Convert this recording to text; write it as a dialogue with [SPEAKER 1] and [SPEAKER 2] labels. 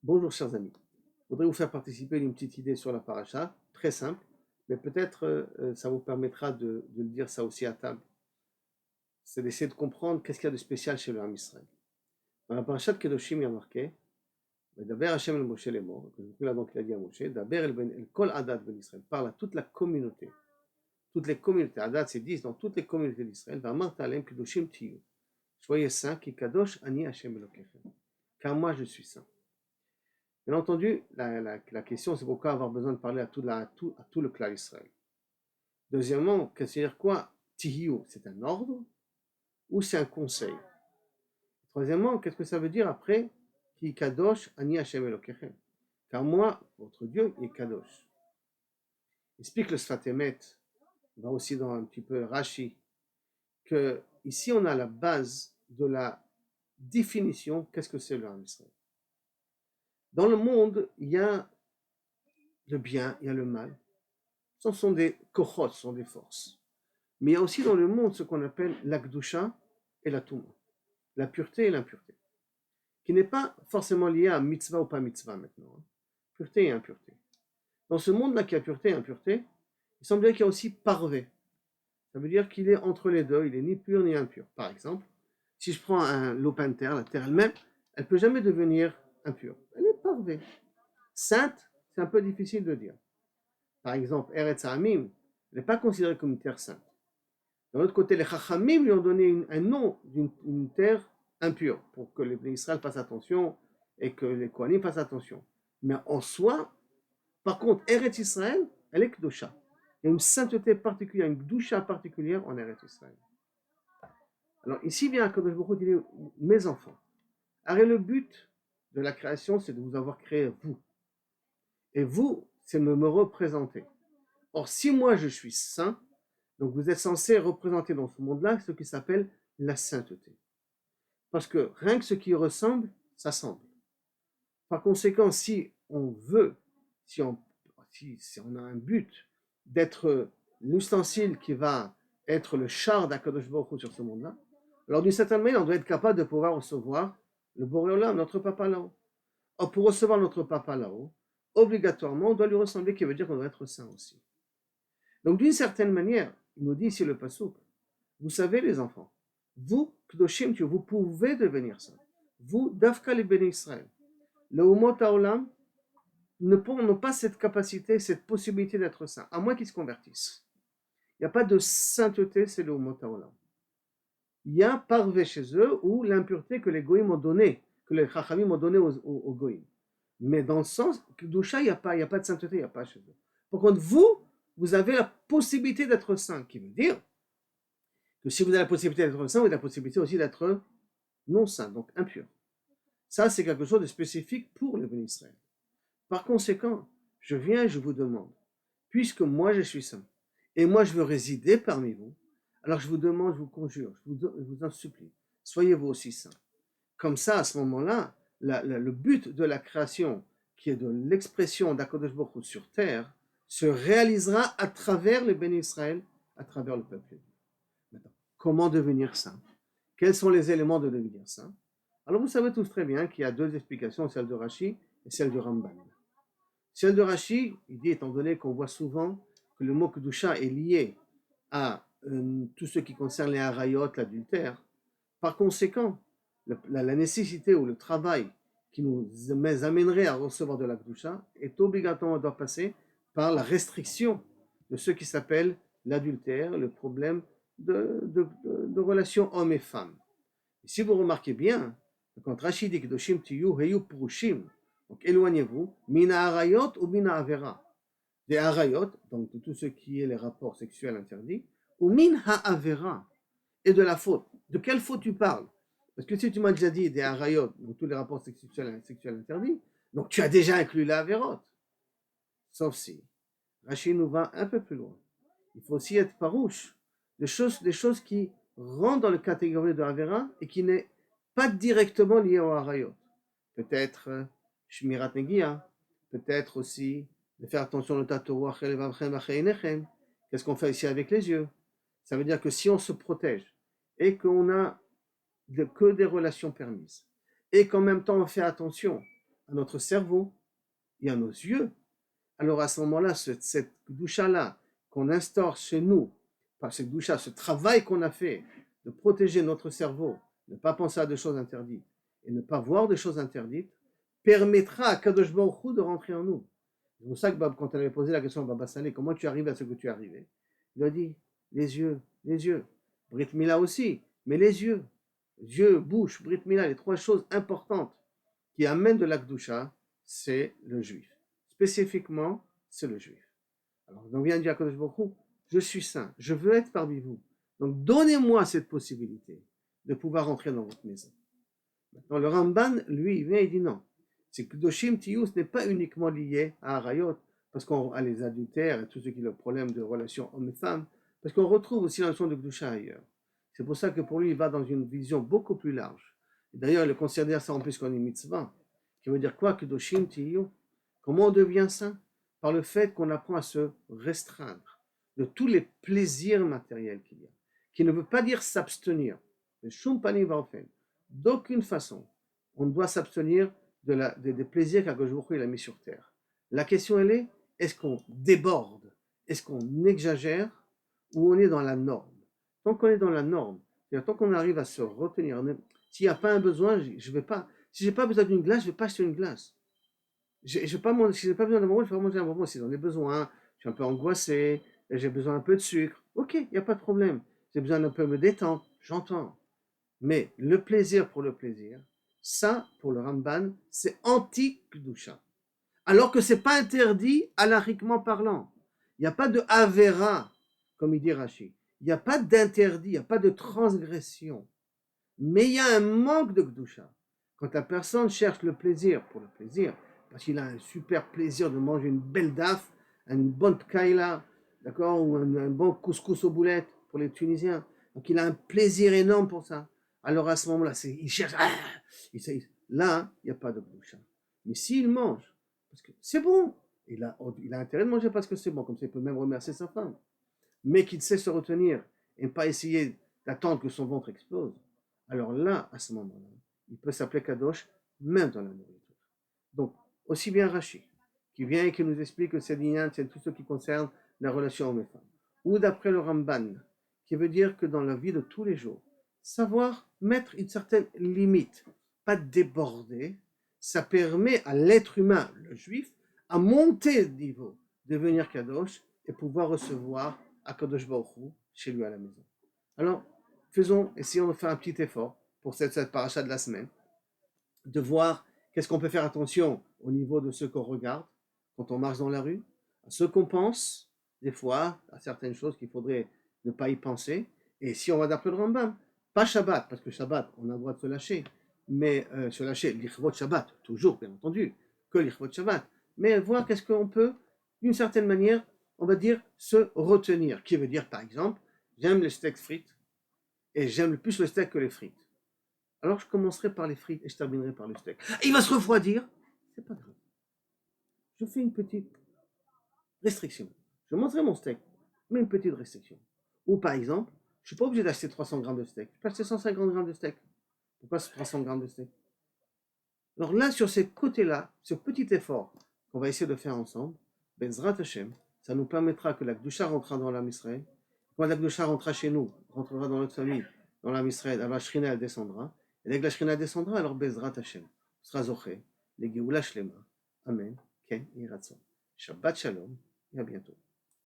[SPEAKER 1] Bonjour chers amis, je voudrais vous faire participer d'une petite idée sur la paracha, très simple, mais peut-être ça vous permettra de le dire ça aussi à table. C'est d'essayer de comprendre qu'est-ce qu'il y a de spécial chez le Ham Israël. Dans la paracha de Kedoshim, il y a marqué Daber Hashem el Moshe lemor, là donc il a dit à Moshe, Daber el kol adat ben Israël, parle à toute la communauté. Toutes les communautés, adat c'est 10 dans toutes les communautés d'Israël, V'amart alem Kedoshim tiyu. Soyez saints, ki kadosh ani Hashem Elokechem, car moi je suis saint. Bien entendu, la question c'est pourquoi avoir besoin de parler à tout le clan Israël. Deuxièmement, qu'est-ce que c'est dire quoi Tihiyu, c'est un ordre ou c'est un conseil? Troisièmement, qu'est-ce que ça veut dire après Ki kadosh ani Hashem Elokechem, car moi, votre Dieu, est kadosh. Explique le Sfat Emet, va aussi dans un petit peu Rashi, que ici on a la base de la définition qu'est-ce que c'est le Ham Israël. Dans le monde, il y a le bien, il y a le mal. Ce sont des kochot, ce sont des forces. Mais il y a aussi dans le monde ce qu'on appelle l'akdusha et la touma, la pureté et l'impureté, qui n'est pas forcément lié à mitzvah ou pas mitzvah maintenant. Pureté et impureté. Dans ce monde-là qui a pureté et impureté, il semblerait qu'il y a aussi parvé. Ça veut dire qu'il est entre les deux, il n'est ni pur ni impur. Par exemple, si je prends un lopin de terre, la terre elle-même, elle ne peut jamais devenir impure. Elle est parvée. Sainte, c'est un peu difficile de dire. Par exemple, Eretz Ha'amim, elle n'est pas considérée comme une terre sainte. D'un autre côté, les Chachamim lui ont donné un nom d'une terre impure, pour que les Israël fassent attention et que les Kohanim fassent attention. Mais en soi, par contre, Eretz Israël, elle est Kedusha. Il y a une sainteté particulière, une Kedusha particulière en Eretz Israël. Alors ici vient Kadosh Baruch Hu, il dit, mes enfants, arrête le but de la création, c'est de vous avoir créé vous. Et vous, c'est de me représenter. Or, si moi je suis saint, donc vous êtes censé représenter dans ce monde-là ce qui s'appelle la sainteté. Parce que rien que ce qui ressemble, ça semble. Par conséquent, si on veut, si on a un but d'être l'ustensile qui va être le char d'Akadosh Baruch Hu sur ce monde-là, alors d'une certaine manière, on doit être capable de pouvoir recevoir le Boré Olam, notre papa là-haut. Or, pour recevoir notre papa là-haut, obligatoirement, on doit lui ressembler, qui veut dire qu'on doit être saint aussi. Donc, d'une certaine manière, il nous dit ici le Passouk, vous savez les enfants, vous, Kedoshim, vous pouvez devenir saints. Vous, Dafka les Béné Israël, le Umot Haolam n'ont pas cette capacité, cette possibilité d'être saints, à moins qu'ils se convertissent. Il n'y a pas de sainteté, c'est le Umot Haolam. Il y a parvé chez eux ou l'impureté que les Goïm ont donné, que les Chachamim ont donné aux Goïm. Mais dans le sens, Kedusha, il n'y a pas de sainteté, il n'y a pas chez eux. Par contre, vous avez la possibilité d'être saint, qui veut dire que si vous avez la possibilité d'être saint, vous avez la possibilité aussi d'être non saint, donc impur. Ça, c'est quelque chose de spécifique pour le béni Israël. Par conséquent, je viens et je vous demande, puisque moi je suis saint, et moi je veux résider parmi vous, alors je vous demande, je vous conjure, je vous en supplie, soyez vous aussi saints. Comme ça, à ce moment-là, le but de la création, qui est de l'expression d'Akadosh Baruch Hu sur terre, se réalisera à travers le béni Israël, à travers le peuple. Maintenant, comment devenir saint? Quels sont les éléments de devenir saint? Alors vous savez tous très bien qu'il y a deux explications, celle de Rashi et celle du Ramban. Celle de Rashi, il dit, étant donné qu'on voit souvent que le mot Kedusha est lié à tout ce qui concerne les harayot, l'adultère, par conséquent, la nécessité ou le travail qui nous amènerait à recevoir de la Kedusha est obligatoirement doit passer par la restriction de ce qui s'appelle l'adultère, le problème de relations hommes et femmes. Et si vous remarquez bien, quand Rashi dit Kedoshim tiyu heyu purushim, donc éloignez-vous, mina harayot ou mina avera, des harayot, donc de tout ce qui est les rapports sexuels interdits, ou min ha-avera, et de la faute. De quelle faute tu parles? Parce que si tu m'as déjà dit des harayot, donc tous les rapports sexuels interdits, donc tu as déjà inclus la averot. Sauf si Rashi nous va un peu plus loin. Il faut aussi être farouche, des choses qui rentrent dans la catégorie de Avera et qui n'est pas directement liées au harayot. Peut-être Shmirat Negia, peut-être aussi de faire attention au Tatoua, qu'est-ce qu'on fait ici avec les yeux? Ça veut dire que si on se protège et qu'on a que des relations permises et qu'en même temps on fait attention à notre cerveau et à nos yeux, alors à ce moment-là, cette doucha-là qu'on instaure chez nous, par cette doucha, ce travail qu'on a fait de protéger notre cerveau, ne pas penser à des choses interdites et ne pas voir des choses interdites, permettra à Kadosh Baruch Hu de rentrer en nous. C'est pour ça que quand elle avait posé la question à Baba Saleh, comment tu arrives à ce que tu es arrivé, il a dit les yeux, les yeux. Brit Mila aussi, mais les yeux, bouche, Brit Mila, les trois choses importantes qui amènent de l'Akdoucha, c'est le juif. Spécifiquement, c'est le juif. Alors, on vient de dire à Kadosh Baruch Hu, je suis saint, je veux être parmi vous. Donc, donnez-moi cette possibilité de pouvoir rentrer dans votre maison. Maintenant, le Ramban, lui, il vient et dit non. C'est que Doshim Tiyus n'est pas uniquement lié à Arayot, parce qu'on a les adultères et tous ceux qui ont le problème de relations hommes et femmes, parce qu'on retrouve aussi la notion de Gdusha ailleurs. C'est pour ça que pour lui, il va dans une vision beaucoup plus large. Et d'ailleurs, il considère ça en plus comme une mitzvah, qui veut dire quoi que Doshim Tiyus? Comment on devient saint? Par le fait qu'on apprend à se restreindre de tous les plaisirs matériels qu'il y a, qui ne veut pas dire s'abstenir, mais Shum Panim Vaofen. D'aucune façon, on doit s'abstenir des plaisirs qu'Akadosh Baruch Hu a mis sur terre. La question, elle est, est-ce qu'on déborde, est-ce qu'on exagère, ou on est dans la norme? Tant qu'on est dans la norme, tant qu'on arrive à se retenir, s'il n'y a pas un besoin, je vais pas, si je n'ai pas besoin d'une glace, je ne vais pas acheter une glace. Si je n'ai pas besoin d'un bonbon, je vais pas manger un bonbon. Si j'en ai besoin, je suis un peu angoissé, j'ai besoin un peu de sucre, ok, il n'y a pas de problème. J'ai besoin d'un peu me détendre, j'entends. Mais le plaisir pour le plaisir, ça, pour le Ramban, c'est anti-Kedusha. Alors que ce n'est pas interdit halakhiquement parlant. Il n'y a pas de Avera, comme il dit Rashi. Il n'y a pas d'interdit, il n'y a pas de transgression. Mais il y a un manque de Kedusha. Quand la personne cherche le plaisir pour le plaisir, parce qu'il a un super plaisir de manger une belle daf, une bonne kaila, d'accord, ou un bon couscous aux boulettes pour les Tunisiens. Donc il a un plaisir énorme pour ça. Alors à ce moment-là, il cherche. Là, il n'y a pas de boucha. Mais s'il mange, parce que c'est bon, il a intérêt de manger parce que c'est bon, comme ça il peut même remercier sa femme. Mais qu'il sait se retenir et pas essayer d'attendre que son ventre explose. Alors là, à ce moment-là, il peut s'appeler Kadosh même dans la nourriture. Donc, aussi bien Rashi, qui vient et qui nous explique que c'est l'ignan, c'est tout ce qui concerne la relation homme et femme. Ou d'après le Ramban, qui veut dire que dans la vie de tous les jours, savoir mettre une certaine limite, pas déborder, ça permet à l'être humain, le juif, à monter de niveau, devenir Kadosh et pouvoir recevoir à Kadosh Baruch Hu chez lui à la maison. Alors, essayons de faire un petit effort pour cette paracha de la semaine, de voir qu'est-ce qu'on peut faire attention au niveau de ce qu'on regarde quand on marche dans la rue, à ce qu'on pense, des fois, à certaines choses qu'il faudrait ne pas y penser. Et si on va d'après le Rambam, pas Shabbat, parce que Shabbat, on a le droit de se lâcher, mais se lâcher, l'Ichvot Shabbat, toujours, bien entendu, que l'Ichvot Shabbat, mais voir qu'est-ce qu'on peut, d'une certaine manière, on va dire, se retenir, qui veut dire, par exemple, j'aime les steaks frites, et j'aime plus le steak que les frites. Alors je commencerai par les frites et je terminerai par le steak. Il va se refroidir, c'est pas grave. Je fais une petite restriction. Je mangerai mon steak, mais une petite restriction. Ou par exemple, je ne suis pas obligé d'acheter 300 grammes de steak. Je peux acheter 150 grammes de steak. Pourquoi 300 grammes de steak? Alors là, sur ces côtés-là, ce petit effort qu'on va essayer de faire ensemble, Bezrat Hashem, ça nous permettra que la Gdusha rentrera dans l'âme Israël. Quand la Gdusha rentrera chez nous, rentrera dans notre famille, dans l'âme Israël, alors la Shrina elle descendra. Et dès que la Shrina descendra, alors Bezrat Hashem, sera Zoché, les Geoula Shlema. Amen, Ken, Iratson. Shabbat Shalom, et à bientôt.